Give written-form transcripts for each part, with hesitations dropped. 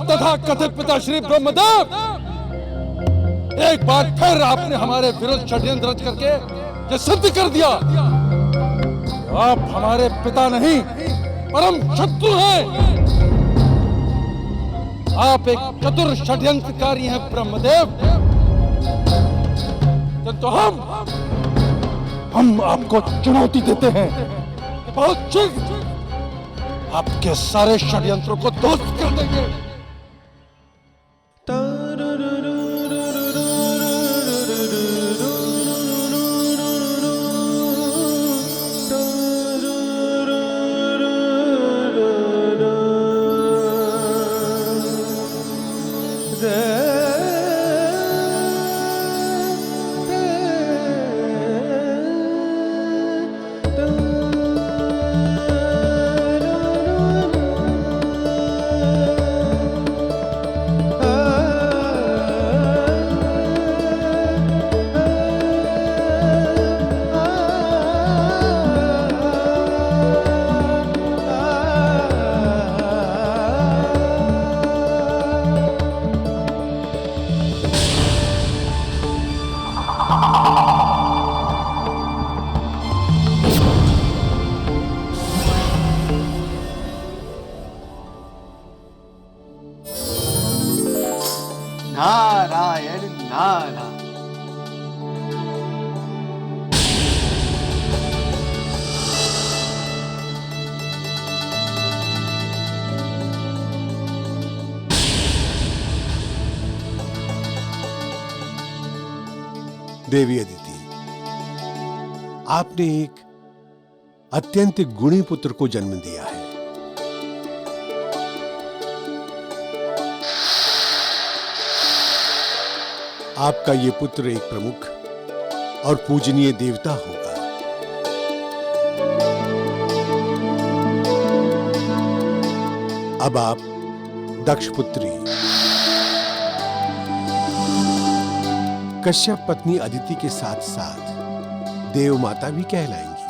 तथा कथित पिताश्री ब्रह्मदेव, एक बार फिर आपने हमारे विरुद्ध षड्यंत्र रच करके ये सिद्ध कर दिया कि आप हमारे पिता नहीं परम शत्रु हैं। आप एक चतुर षड्यंत्रकारी हैं ब्रह्मदेव। तो हम आपको चुनौती देते हैं कि बहुत शीघ्र आपके सारे षड्यंत्रों को ध्वस्त कर देंगे। नारायण नारायण। देवी अदिति, आपने एक अत्यंत गुणी पुत्र को जन्म दिया है। आपका ये पुत्र एक प्रमुख और पूजनीय देवता होगा। अब आप दक्ष पुत्री कश्यप पत्नी अदिति के साथ साथ देव माता भी कहलाएंगी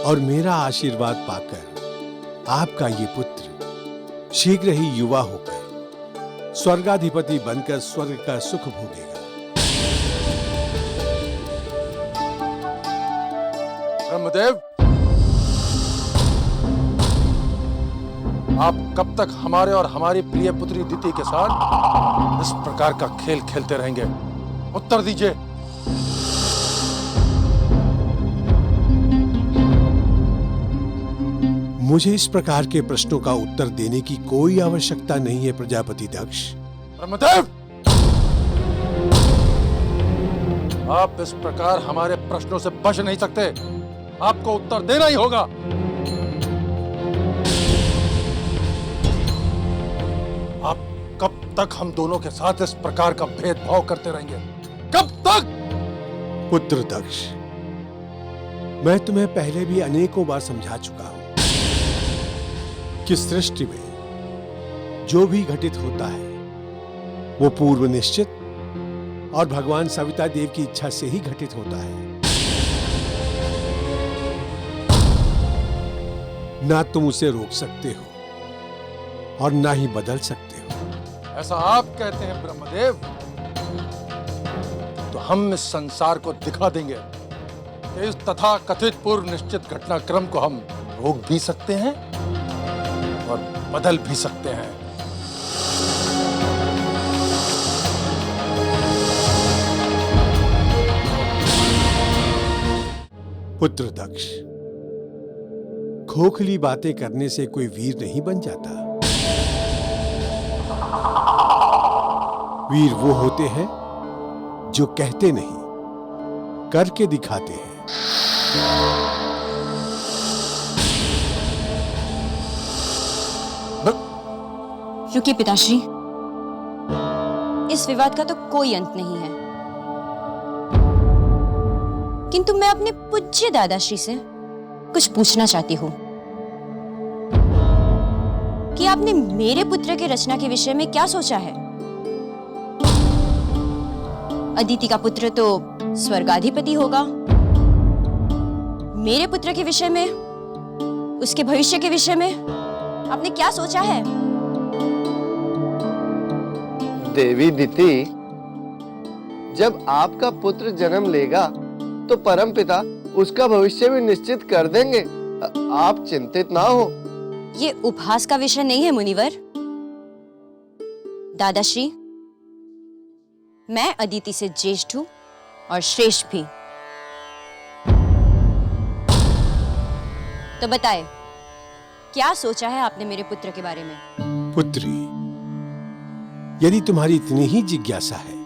और मेरा आशीर्वाद पाकर आपका ये पुत्र शीघ्र ही युवा होकर स्वर्गाधिपति बनकर स्वर्ग का सुख भोगेगा। ब्रह्मदेव, आप कब तक हमारे और हमारी प्रिय पुत्री अदिति के साथ इस प्रकार का खेल खेलते रहेंगे? उत्तर दीजिए। मुझे इस प्रकार के प्रश्नों का उत्तर देने की कोई आवश्यकता नहीं है प्रजापति दक्ष। ब्रह्मदेव, आप इस प्रकार हमारे प्रश्नों से बच नहीं सकते। आपको उत्तर देना ही होगा। आप कब तक हम दोनों के साथ इस प्रकार का भेदभाव करते रहेंगे? कब तक? पुत्र दक्ष, मैं तुम्हें पहले भी अनेकों बार समझा चुका हूं कि सृष्टि में जो भी घटित होता है वो पूर्व निश्चित और भगवान सविता देव की इच्छा से ही घटित होता है। ना तुम उसे रोक सकते हो और ना ही बदल सकते हो। ऐसा आप कहते हैं ब्रह्मदेव, तो हम इस संसार को दिखा देंगे कि इस तथा कथित पूर्व निश्चित घटनाक्रम को हम रोक भी सकते हैं और बदल भी सकते हैं। पुत्र दक्ष, खोखली बातें करने से कोई वीर नहीं बन जाता। वीर वो होते हैं जो कहते नहीं, करके दिखाते हैं। रुकिए पिताश्री, इस विवाद का तो कोई अंत नहीं है, किंतु मैं अपने पूज्य दादाश्री से कुछ पूछना चाहती हूँ कि आपने मेरे पुत्र के रचना के विषय में क्या सोचा है? अदिति का पुत्र तो स्वर्गाधिपति होगा। मेरे पुत्र के विषय में, उसके भविष्य के विषय में आपने क्या सोचा है? देवी दीति, जब आपका पुत्र जन्म लेगा तो परमपिता उसका भविष्य भी निश्चित कर देंगे। आप चिंतित ना हो। ये उपहास का विषय नहीं है मुनिवर। दादाश्री, मैं अदिति से ज्येष्ठ हूं और श्रेष्ठ भी। तो बताए, क्या सोचा है आपने मेरे पुत्र के बारे में? पुत्री, यदि तुम्हारी इतनी ही जिज्ञासा है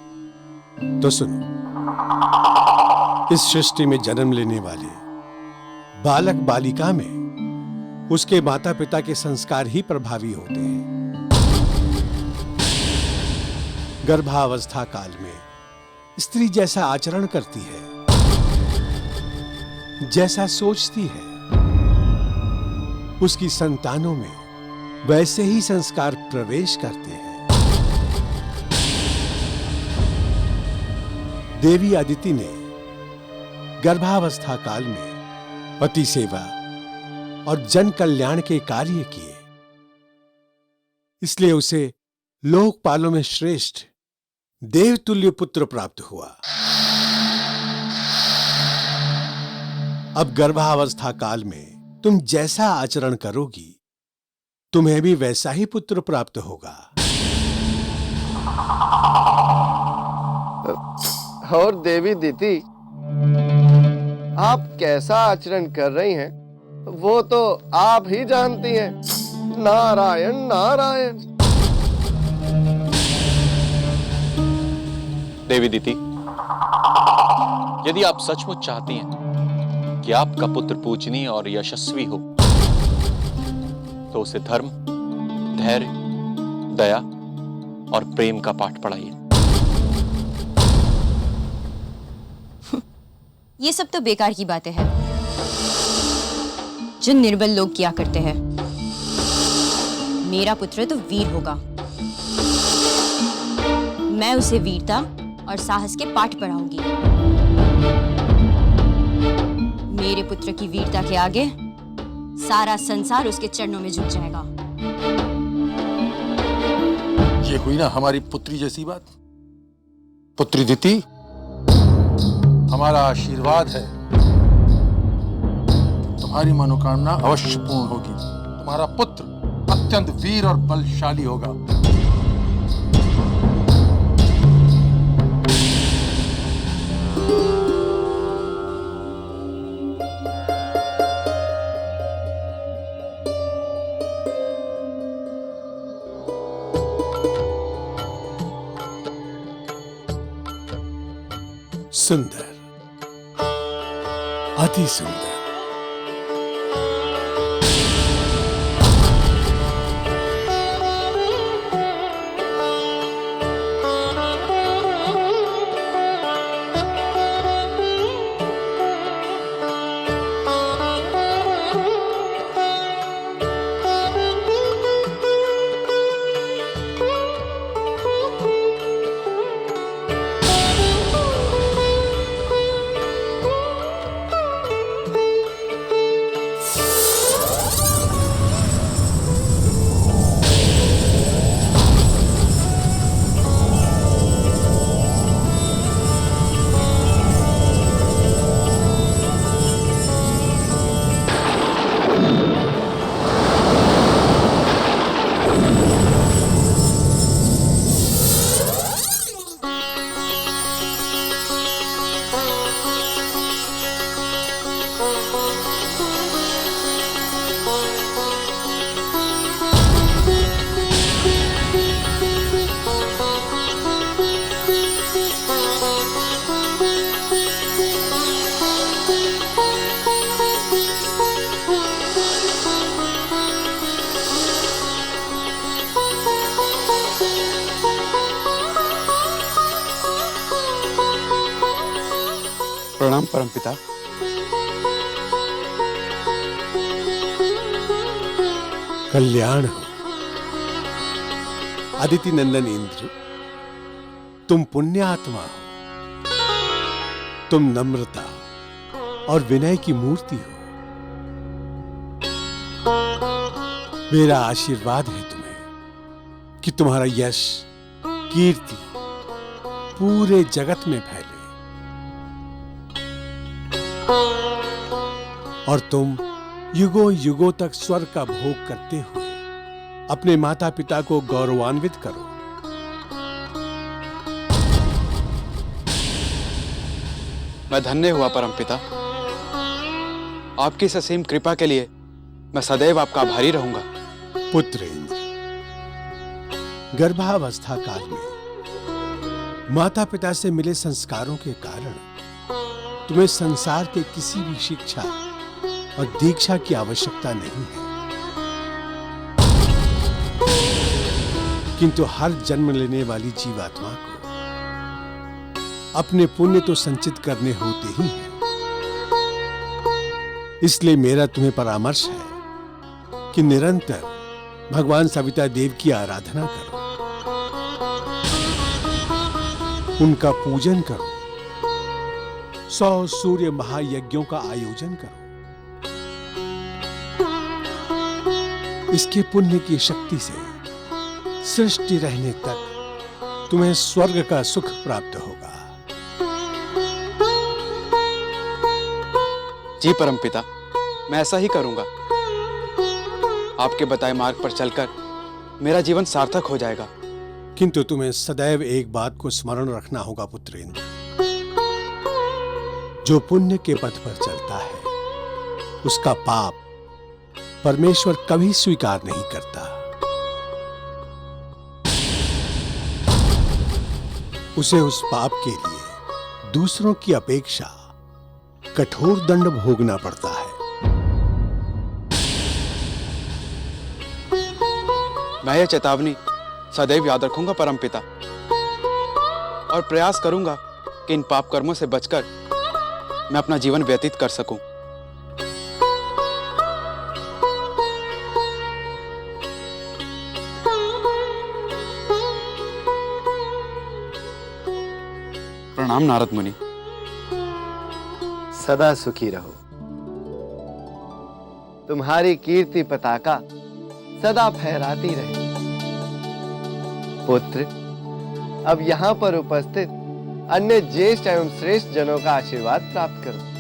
तो सुनो। इस सृष्टि में जन्म लेने वाले बालक बालिका में उसके माता पिता के संस्कार ही प्रभावी होते हैं। गर्भावस्था काल में स्त्री जैसा आचरण करती है, जैसा सोचती है, उसकी संतानों में वैसे ही संस्कार प्रवेश करते हैं। देवी अदिति ने गर्भावस्था काल में पति सेवा और जन कल्याण के कार्य किए, इसलिए उसे लोकपालों में श्रेष्ठ देवतुल्य पुत्र प्राप्त हुआ। अब गर्भावस्था काल में तुम जैसा आचरण करोगी, तुम्हें भी वैसा ही पुत्र प्राप्त होगा। और देवी दीति, आप कैसा आचरण कर रही हैं वो तो आप ही जानती हैं। नारायण नारायण। देवी दीति, यदि आप सचमुच चाहती हैं कि आपका पुत्र पूजनीय और यशस्वी हो, तो उसे धर्म, धैर्य, दया और प्रेम का पाठ पढ़ाइए। ये सब तो बेकार की बातें हैं जो निर्बल लोग किया करते हैं। मेरा पुत्र तो वीर होगा। मैं उसे वीरता और साहस के पाठ पढ़ाऊंगी। मेरे पुत्र की वीरता के आगे सारा संसार उसके चरणों में झुक जाएगा। ये हुई ना हमारी पुत्री जैसी बात। पुत्री दीति, हमारा आशीर्वाद है, तुम्हारी मनोकामना अवश्य पूर्ण होगी। तुम्हारा पुत्र अत्यंत वीर और बलशाली होगा। सुंदर, अति सुंदर। प्रणाम परमपिता। कल्याण हो। अदिति नंदन इंद्र, तुम पुण्य आत्मा हो। तुम नम्रता और विनय की मूर्ति हो। मेरा आशीर्वाद है तुम्हें कि तुम्हारा यश, कीर्ति पूरे जगत में फैले और तुम युगों युगों तक स्वर्ग का भोग करते हुए अपने माता पिता को गौरवान्वित करो। मैं धन्य हुआ परमपिता। आपकी इस असीम कृपा के लिए मैं सदैव आपका आभारी रहूंगा। पुत्र इंद्र, गर्भावस्था काल में माता पिता से मिले संस्कारों के कारण तुम्हें संसार के किसी भी शिक्षा और दीक्षा की आवश्यकता नहीं है, किंतु हर जन्म लेने वाली जीवात्मा को अपने पुण्य तो संचित करने होते ही हैं। इसलिए मेरा तुम्हें परामर्श है कि निरंतर भगवान सविता देव की आराधना करो, उनका पूजन करो, 100 सूर्य महायज्ञों का आयोजन करो। इसके पुण्य की शक्ति से सृष्टि रहने तक तुम्हें स्वर्ग का सुख प्राप्त होगा। जी परमपिता, मैं ऐसा ही करूंगा। आपके बताए मार्ग पर चलकर मेरा जीवन सार्थक हो जाएगा। किंतु तुम्हें सदैव एक बात को स्मरण रखना होगा पुत्र इंद्र, जो पुण्य के पथ पर चलता है उसका पाप परमेश्वर कभी स्वीकार नहीं करता। उसे उस पाप के लिए दूसरों की अपेक्षा कठोर दंड भोगना पड़ता है। मैं यह चेतावनी सदैव याद रखूंगा परमपिता, और प्रयास करूंगा कि इन पाप कर्मों से बचकर मैं अपना जीवन व्यतीत कर सकूं। प्रणाम नारद मुनि। सदा सुखी रहो। तुम्हारी कीर्ति पताका सदा फहराती रहे। पुत्र, अब यहाँ पर उपस्थित अन्य ज्येष्ठ एवं श्रेष्ठ जनों का आशीर्वाद प्राप्त करो।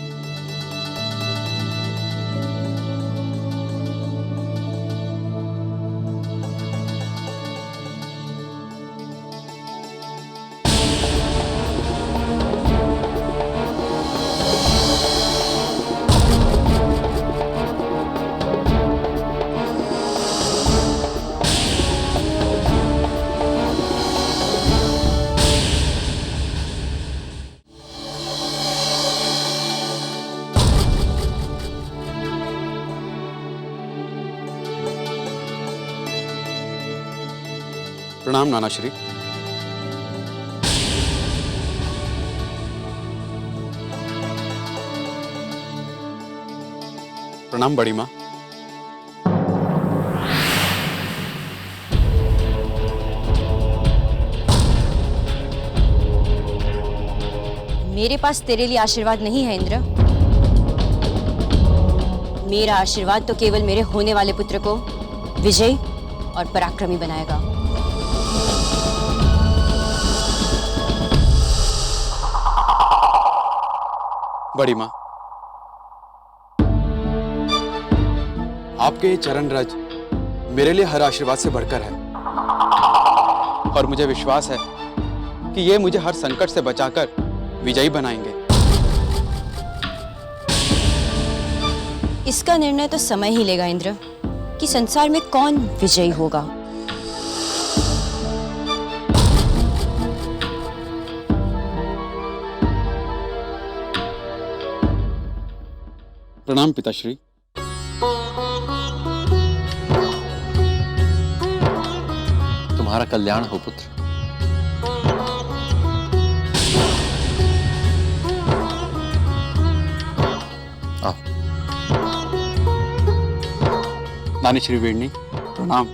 प्रणाम नाना श्री। प्रणाम बड़ी माँ। मेरे पास तेरे लिए आशीर्वाद नहीं है इंद्र। मेरा आशीर्वाद तो केवल मेरे होने वाले पुत्र को विजयी और पराक्रमी बनाएगा। बड़ी माँ, आपके ये चरण रज मेरे लिए हर आशीर्वाद से बढ़कर है, और मुझे विश्वास है कि ये मुझे हर संकट से बचाकर विजयी बनाएंगे। इसका निर्णय तो समय ही लेगा इंद्र, कि संसार में कौन विजयी होगा। प्रणाम पिताश्री। तुम्हारा कल्याण हो पुत्र। आओ। नानी श्री वेणनी, प्रणाम।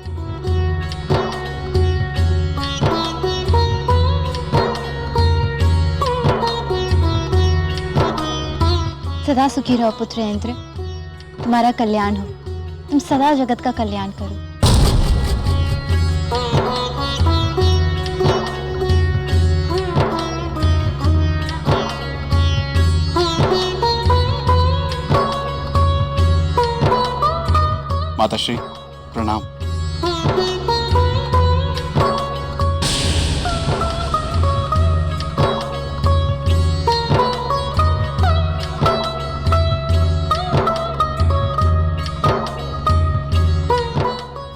सदा सुखी रहो पुत्र इंद्र, तुम्हारा कल्याण हो। तुम सदा जगत का कल्याण करो। माताश्री, प्रणाम।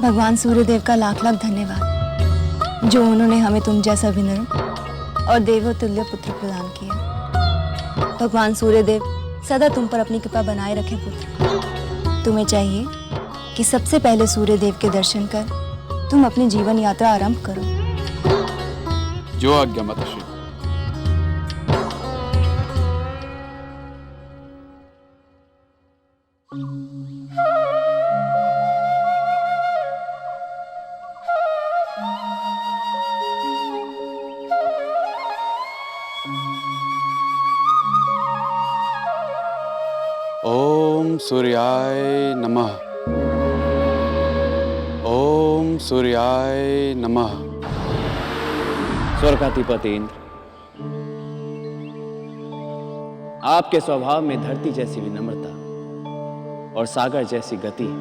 भगवान सूर्यदेव का लाख लाख धन्यवाद, जो उन्होंने हमें तुम जैसा विनम्र और देवतुल्य पुत्र प्रदान किया। भगवान सूर्यदेव सदा तुम पर अपनी कृपा बनाए रखें पुत्र। तुम्हें चाहिए कि सबसे पहले सूर्यदेव के दर्शन कर तुम अपनी जीवन यात्रा आरंभ करो। जो आज्ञा माताश्री। ओम सूर्याय नमः। ओम सूर्याय नमः। स्वर्गाधिपति इंद्र, आपके स्वभाव में धरती जैसी विनम्रता और सागर जैसी गति है।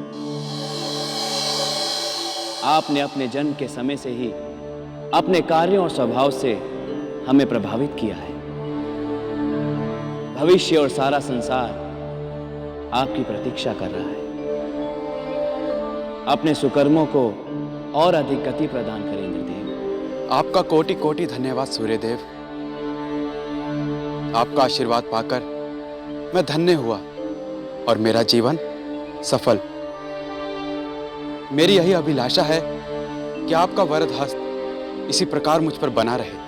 आपने अपने जन्म के समय से ही अपने कार्यों और स्वभाव से हमें प्रभावित किया है। भविष्य और सारा संसार आपकी प्रतीक्षा कर रहा है। अपने सुकर्मों को और अधिक गति प्रदान करें इंद्रदेव। आपका कोटि कोटि धन्यवाद सूर्यदेव। आपका आशीर्वाद पाकर मैं धन्य हुआ और मेरा जीवन सफल। मेरी यही अभिलाषा है कि आपका वरद हस्त इसी प्रकार मुझ पर बना रहे।